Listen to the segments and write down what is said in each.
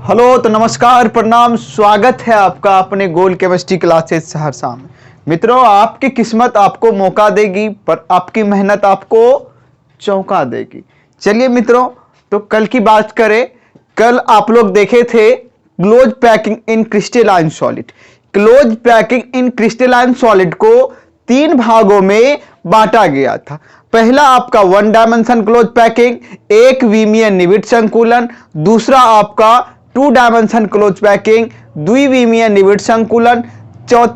Hello तो नमस्कार प्रणाम, स्वागत है आपका अपने गोल केमिस्ट्री क्लासेस सहरसा में। मित्रों, आपकी किस्मत आपको मौका देगी पर आपकी मेहनत आपको चौंका देगी। चलिए मित्रों, तो कल की बात करें। कल आप लोग देखे थे close packing in crystalline solid. Close packing in crystalline solid को 3 भागों में बांटा गया था। पहला आपका 1 डायमेंशन क्लोज पैकिंग, एक विमीय निविड संकुलन। दूसरा आपका 2 डायमेंशन क्लोज पैकिंग, द्विविमीय निविड संकुलन।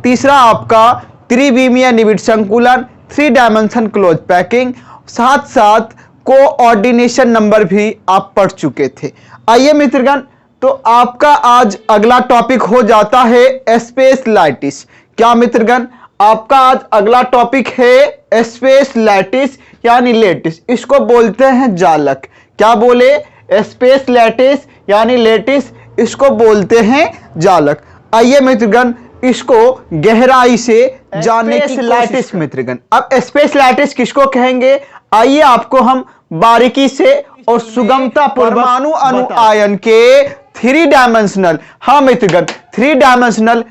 तीसरा आपका त्रिविमीय निविड संकुलन, 3 डायमेंशन क्लोज पैकिंग। साथ साथ कोऑर्डिनेशन नंबर भी आप पढ़ चुके थे। आइए मित्रगण, तो आपका आज अगला टॉपिक हो जाता है स्पेस लैटिस। क्या मित्रगण, आपका आज अगला टॉपिक है स्पेस लैटिस यानी लेटिस। इसको बोलते हैं जालक। क्या बोले? स्पेस लैटिस यानी लेटिस, इसको बोलते हैं जालक। आइए मित्रगण, इसको गहराई से जानने की लैटिस मित्रगण। अब स्पेस लैटिस किसको कहेंगे, आइए आपको हम बारीकी से और सुगमता परमाणु अणु आयन के 3 डायमेंशनल, हाँ मित्रगण, 3 डायमेंशनल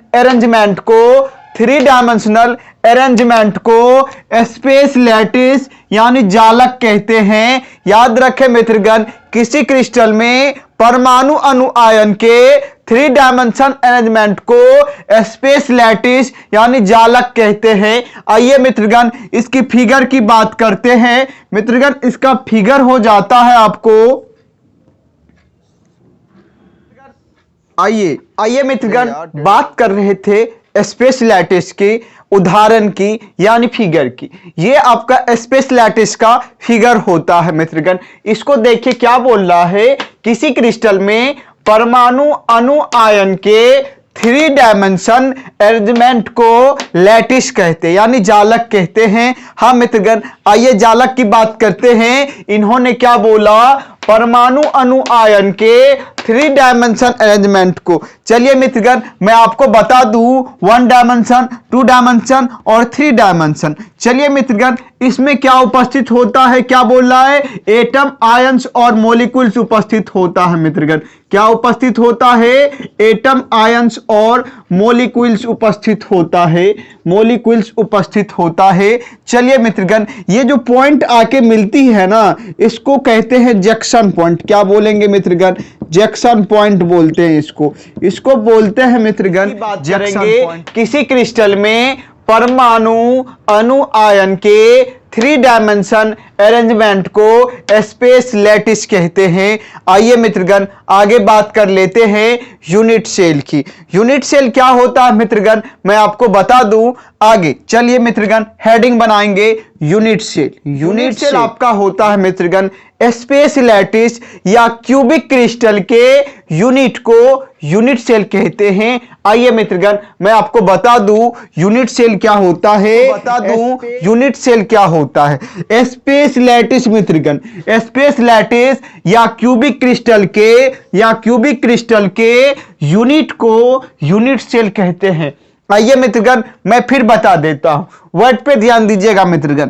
अरेंजमेंट को स्पेस लैटिस यानी जालक कहते हैं। याद रखें मित्रगण, किसी क्रिस्टल में परमाणु अणु आयन के 3 डायमेंशन अरेंजमेंट को स्पेस लैटिस यानी जालक कहते हैं। आइए मित्रगण, इसकी फिगर की बात करते हैं। मित्रगण, इसका फिगर हो जाता है आपको, आइए मित्रगण, बात कर रहे थे स्पेस लैटिस की, उदाहरण की यानी फिगर की। ये आपका स्पेस लैटिस का फिगर होता है मित्रगण। इसको देखिए क्या बोल रहा है, किसी क्रिस्टल में परमाणु अणु आयन के 3 डायमेंशन अरेंजमेंट को लैटिस कहते हैं यानी जालक कहते हैं। हाँ मित्रगण, आइए जालक की बात करते हैं। इन्होंने क्या बोला, परमाणु अणु आयन के 3 डायमेंशन अरेंजमेंट को। चलिए मित्रगण, मैं आपको बता दूं 1 डायमेंशन, 2 डायमेंशन और 3 डायमेंशन। चलिए मित्रगण, इसमें क्या उपस्थित होता है, क्या बोल रहा है, एटम, आयंस और मॉलिक्यूल्स उपस्थित होता है मित्रगण। क्या उपस्थित होता है? एटम, आयंस और मॉलिक्यूल्स उपस्थित होता है। चलिए मित्रगण, ये जो पॉइंट आके मिलती है ना, इसको कहते हैं जंक्शन पॉइंट। क्या बोलेंगे मित्रगण? जंक्शन पॉइंट बोलते हैं इसको बोलते हैं मित्रगण जंक्शन। किसी क्रिस्टल में परमाणु अणु आयन के 3 डायमेंशन अरेंजमेंट को स्पेस लैटिस कहते हैं। आइए मित्रगण, आगे बात कर लेते हैं यूनिट सेल की। यूनिट सेल क्या होता है मित्रगण, मैं आपको बता दूं आगे। चलिए मित्रगण, हेडिंग बनाएंगे यूनिट सेल। यूनिट सेल आपका होता है मित्रगण स्पेस लैटिस या क्यूबिक क्रिस्टल के यूनिट को यूनिट सेल कहते हैं। आइए मित्रगण, मैं आपको बता दूं यूनिट सेल क्या होता है। स्पेस लैटिस मित्रगण, स्पेस लैटिस या क्यूबिक क्रिस्टल के यूनिट को यूनिट सेल कहते हैं। आइए मित्रगण, मैं फिर बता देता हूं, वर्ड पे ध्यान दीजिएगा मित्रगण।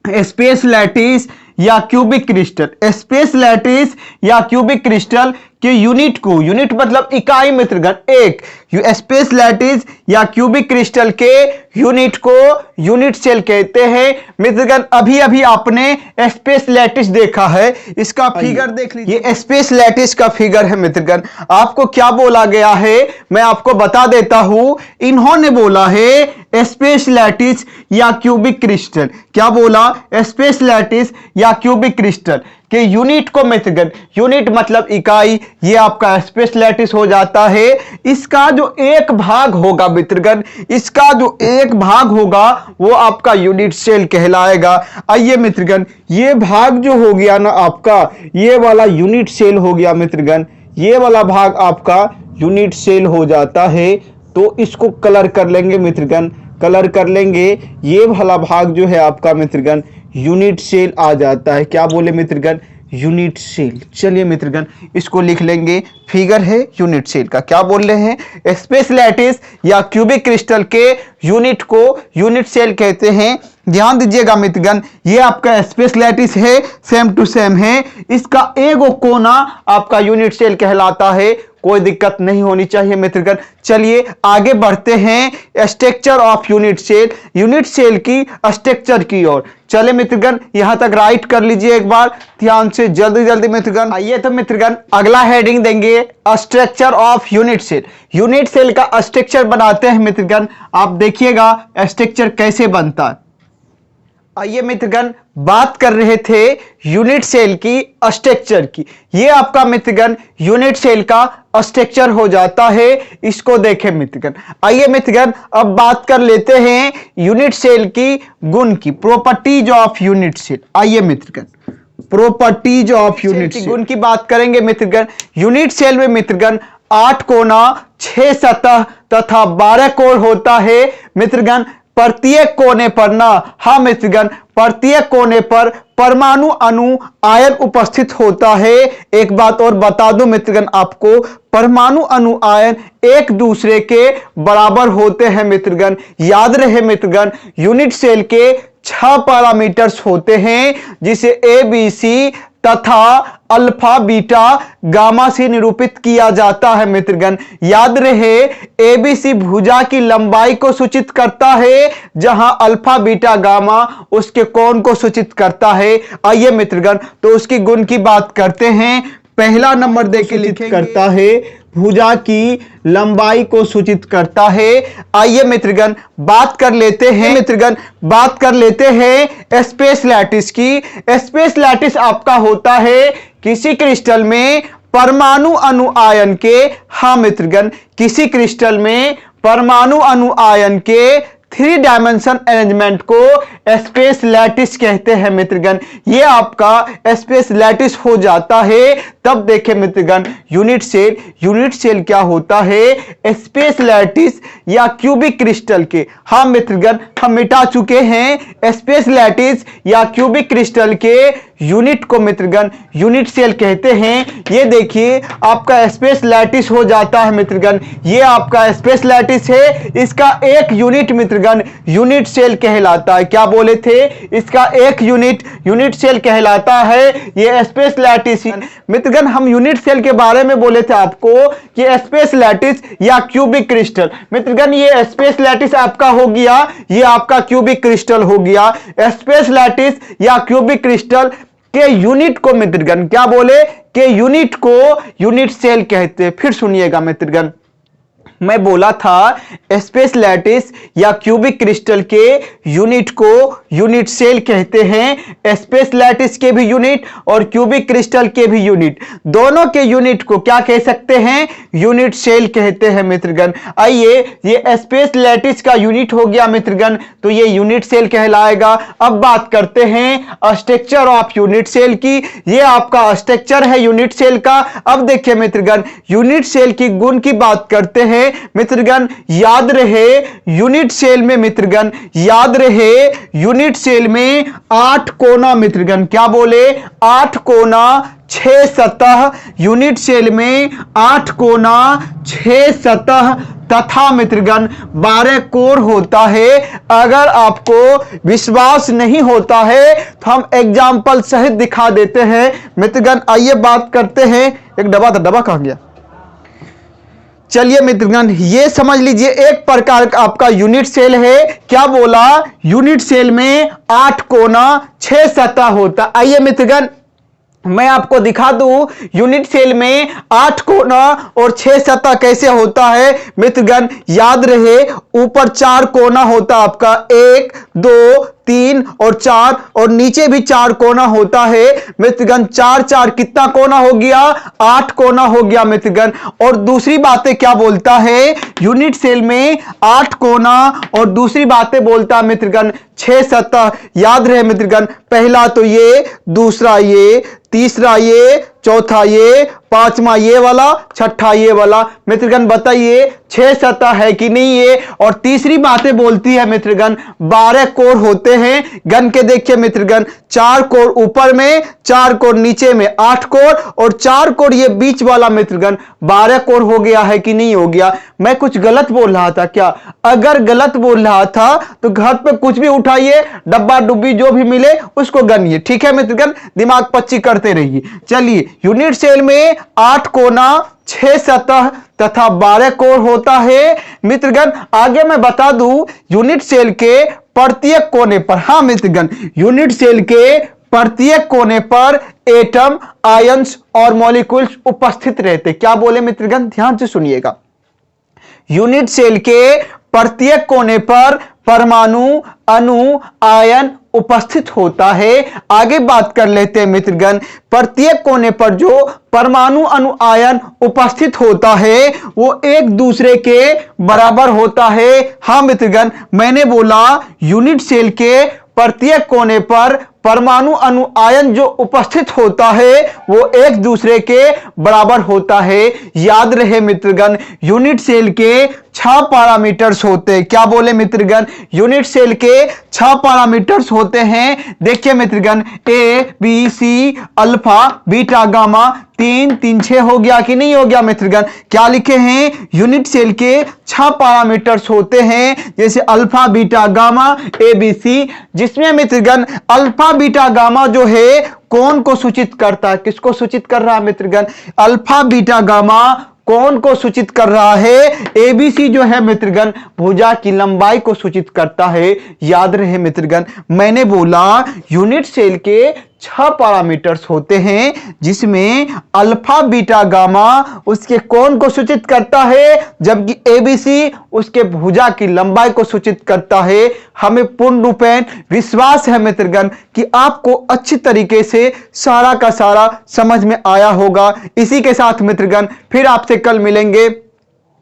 स्पेस लैटिस या क्यूबिक क्रिस्टल, स्पेस लैटिस या क्यूबिक क्रिस्टल के यूनिट को, यूनिट मतलब इकाई मित्रगण, एक, स्पेस लैटिस या क्यूबिक क्रिस्टल के यूनिट को यूनिट सेल कहते हैं मित्रगण। अभी आपने स्पेस लैटिस देखा है, इसका फिगर देख लीजिए। ये स्पेस लैटिस का फिगर है मित्रगण। आपको क्या बोला गया है, मैं आपको बता देता हूं। इन्होंने बोला है स्पेस लैटिस या क्यूबिक क्रिस्टल। क्या बोला? स्पेस लैटिस या क्यूबिक क्रिस्टल के यूनिट को मित्रगण, यूनिट मतलब इकाई, ये आपका स्पेस लैटिस हो जाता है। इसका जो एक भाग होगा मित्रगण, इसका जो एक भाग होगा वो आपका यूनिट सेल कहलाएगा। आइए मित्रगण, ये भाग जो हो गया ना आपका, ये वाला यूनिट सेल हो गया मित्रगण। ये वाला भाग आपका यूनिट सेल हो जाता है। तो इसको कलर कर लेंगे मित्रगण, कलर कर लेंगे। ये वाला भाग जो है आपका मित्रगण यूनिट सेल आ जाता है। क्या बोले मित्रगण? Unit cell. चलिए मित्रगण, इसको लिख लेंगे फिगर है यूनिट सेल का। क्या बोल रहे हैं? स्पेस लैटिस या क्यूबिक क्रिस्टल के यूनिट को यूनिट सेल कहते हैं। ध्यान दीजिएगा मित्रगण, ये आपका स्पेस लैटिस है, सेम टू सेम है, इसका एगो कोना आपका यूनिट सेल कहलाता है। कोई दिक्कत नहीं होनी चाहिए मित्रगण। चलिए आगे बढ़ते हैं structure of unit cell, unit cell की स्ट्रक्चर की ओर। चले मित्रगण, यहां तक राइट कर लीजिए एक बार ध्यान से, जल्दी जल्दी मित्रगण। आइए तो मित्रगण अगला हेडिंग देंगे structure of unit cell. Unit cell का स्ट्रक्चर बनाते हैं मित्रगण। आप देखिएगा स्ट्रक्चर कैसे बनता है। आइए मित्रगण, बात कर रहे थे यूनिट सेल की स्ट्रक्चर की। ये आपका मित्रगण यूनिट सेल का स्ट्रक्चर हो जाता है। इसको देखें मित्रगण। आइए मित्रगण, अब बात कर लेते हैं यूनिट सेल की गुण की, प्रॉपर्टीज ऑफ यूनिट सेल। आइए मित्रगण, प्रॉपर्टीज ऑफ यूनिट सेल गुण की बात करेंगे मित्रगण। यूनिट सेल में मित्रगण 8 कोना, 6 सतह तथा 12 कोर होता है मित्रगण। प्रत्येक कोने पर ना, हाँ मित्रगण, प्रत्येक कोने पर परमाणु अणु आयन उपस्थित होता है। एक बात और बता दूं मित्रगण आपको, परमाणु अणु आयन एक दूसरे के बराबर होते हैं मित्रगण। याद रहे मित्रगण, यूनिट सेल के 6 पैरामीटर्स होते हैं, जिसे ABC तथा अल्फा बीटा गामा से निरूपित किया जाता है मित्रगण। याद रहे, ABC भुजा की लंबाई को सूचित करता है, जहां अल्फा बीटा गामा उसके कोण को सूचित करता है। आइए मित्रगण, तो उसकी गुण की बात करते हैं। पहला नंबर देके लिख करता है, भुजा की लंबाई को सूचित करता है। आइए मित्रगण बात कर लेते हैं मित्रगण, बात कर लेते हैं स्पेस लैटिस की। स्पेस लैटिस आपका होता है किसी क्रिस्टल में परमाणु अणु आयन के, हाँ मित्रगण, किसी क्रिस्टल में परमाणु अणु आयन के 3 डायमेंशन अरेंजमेंट को स्पेस लैटिस कहते हैं मित्रगण। ये आपका स्पेस लैटिस हो जाता है। तब देखें मित्रगण यूनिट सेल, यूनिट सेल क्या होता है? स्पेस लैटिस या क्यूबिक क्रिस्टल के, हाँ मित्रगण, हम मिटा चुके हैं स्पेस लैटिस या क्यूबिक क्रिस्टल के यूनिट को मित्रगण यूनिट सेल कहते हैं। ये देखिए आपका स्पेस लैटिस हो जाता है मित्रगण। ये आपका स्पेस लैटिस है, इसका एक यूनिट मित्रगण यूनिट सेल कहलाता है। क्या बोले थे? इसका एक यूनिट यूनिट सेल कहलाता है। ये स्पेस लैटिस मित्रगण, हम यूनिट सेल के बारे में बोले थे आपको कि स्पेस लैटिस या क्यूबिक क्रिस्टल। मित्रगण ये स्पेस लैटिस आपका हो गया, ये आपका क्यूबिक क्रिस्टल हो गया। स्पेस लैटिस या क्यूबिक क्रिस्टल के यूनिट को मित्रगण क्या बोले? के यूनिट को यूनिट सेल कहते हैं। फिर सुनिएगा मित्रगण, मैं बोला था स्पेस लैटिस या क्यूबिक क्रिस्टल के यूनिट को यूनिट सेल कहते हैं। स्पेस लैटिस के भी यूनिट और क्यूबिक क्रिस्टल के भी यूनिट, दोनों के यूनिट को क्या कह सकते हैं? यूनिट सेल कहते हैं मित्रगण। आइए, ये स्पेस लैटिस का यूनिट हो गया मित्रगण, तो ये यूनिट सेल कहलाएगा। अब बात करते हैं स्ट्रक्चर ऑफ यूनिट सेल की। ये आपका स्ट्रक्चर है यूनिट सेल का। अब देखिए मित्रगण, यूनिट सेल की गुण की बात करते हैं मित्रगण। याद रहे यूनिट सेल में मित्रगण, याद रहे यूनिट सेल में 8 कोना मित्रगण, क्या बोले? 8 कोना 6 सतह। यूनिट सेल में 8 कोना 6 सतह तथा मित्रगण 12 कोर होता है। अगर आपको विश्वास नहीं होता है तो हम एग्जाम्पल सहित दिखा देते हैं मित्रगण। आइए बात करते हैं। एक डब्बा था, डब्बा कहां गया? चलिए मित्रगण, ये समझ लीजिए एक प्रकार का आपका यूनिट सेल है। क्या बोला? यूनिट सेल में 8 कोना 6 सतह होता। आइए मित्रगण मैं आपको दिखा दूं यूनिट सेल में 8 कोना और 6 सतह कैसे होता है मित्रगण। याद रहे ऊपर 4 कोना होता आपका, 1 2 3 और 4, और नीचे भी 4 कोना होता है मित्रगण। 4 4 कितना कोना हो गया? 8 कोना हो गया मित्रगण। और दूसरी बातें क्या बोलता है? यूनिट सेल में 8 कोना और दूसरी बातें बोलता है मित्रगण 6 सतह। याद रहे मित्रगण, पहला तो ये, दूसरा ये, तीसरा ये, चौथा ये, पांचवा ये वाला, छठा ये वाला। मित्रगण बताइए 6 सतह है कि नहीं ये। और तीसरी बातें बोलती है मित्रगण 12 कोर होते हैं गन के। देखिए मित्रगण 4 कोर ऊपर में, 4 कोर नीचे में, 8 कोर और 4 कोर ये बीच वाला मित्रगण 12 कोर हो गया है कि नहीं हो गया। मैं कुछ गलत बोल रहा था क्या? अगर गलत बोल रहा था तो घर पे कुछ भी उठाइए, डब्बा डुब्बी जो भी मिले उसको गनिए, ठीक है मित्रगण, दिमाग पच्ची करते रहिए। चलिए, यूनिट सेल में 8 कोना, 6 सतह तथा 12 कोर होता है मित्रगण। आगे मैं बता दूं यूनिट सेल के प्रत्येक कोने पर, हां मित्रगण, यूनिट सेल के प्रत्येक कोने पर एटम, आयंस और मॉलिक्यूल्स उपस्थित रहते। क्या बोले मित्रगण? ध्यान से सुनिएगा। यूनिट सेल के प्रत्येक कोने पर परमाणु, अणु, आयन उपस्थित होता है। आगे बात कर लेते हैं मित्रगण, प्रत्येक कोने पर जो परमाणु, अणु, आयन उपस्थित होता है वो एक दूसरे के बराबर होता है। हां मित्रगण, मैंने बोला यूनिट सेल के प्रत्येक कोने पर परमाणु, अणु, आयन जो उपस्थित होता है वो एक दूसरे के बराबर होता है। याद रहे मित्रगण, यूनिट सेल के 6 पैरामीटर्स होते हैं। क्या बोले मित्रगण? यूनिट सेल के 6 पैरामीटर्स होते हैं। देखिए मित्रगण, A B C alpha beta gamma, 3 3 6 हो गया कि नहीं हो गया मित्रगण? क्या लिखे हैं? यूनिट सेल के 6 पैरामीटर्स होते हैं, जैसे alpha beta gamma A B C, जिसमें मित्रगण अल्फा बीटा गामा जो है कौन को सूचित करता है? किसको सूचित कर रहा है मित्रगण? अल्फा बीटा गामा कौन को सूचित कर रहा है? एबीसी जो है मित्रगण भुजा की लंबाई को सूचित करता है। याद रहे मित्रगण, मैंने बोला यूनिट सेल के 6 पैरामीटर्स होते हैं, जिसमें अल्फा बीटा गामा उसके कोण को सूचित करता है, जबकि एबीसी उसके भुजा की लंबाई को सूचित करता है। हमें पूर्ण रूपेण विश्वास है मित्रगण कि आपको अच्छी तरीके से सारा का सारा समझ में आया होगा। इसी के साथ मित्रगण फिर आपसे कल मिलेंगे।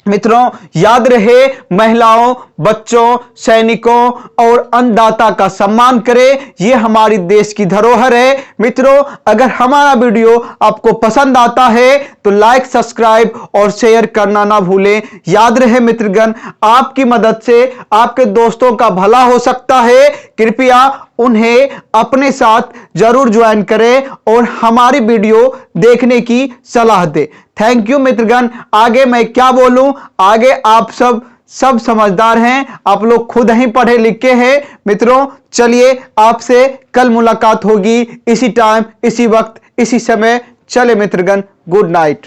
मित्रों याद रहे, महिलाओं, बच्चों, सैनिकों और अन्नदाता का सम्मान करें, यह हमारी देश की धरोहर है। मित्रों अगर हमारा वीडियो आपको पसंद आता है तो लाइक, सब्सक्राइब और शेयर करना ना भूलें। याद रहे मित्रगण, आपकी मदद से आपके दोस्तों का भला हो सकता है। कृपया उन्हें अपने साथ जरूर ज्वाइन करें और हमारी वीडियो देखने की सलाह दें। थैंक यू मित्रगण। आगे मैं क्या बोलूं, आगे आप सब समझदार हैं, आप लोग खुद ही पढ़े लिखे हैं। मित्रों चलिए आपसे कल मुलाकात होगी, इसी टाइम, इसी वक्त, इसी समय। चले मित्रगण, गुड नाइट।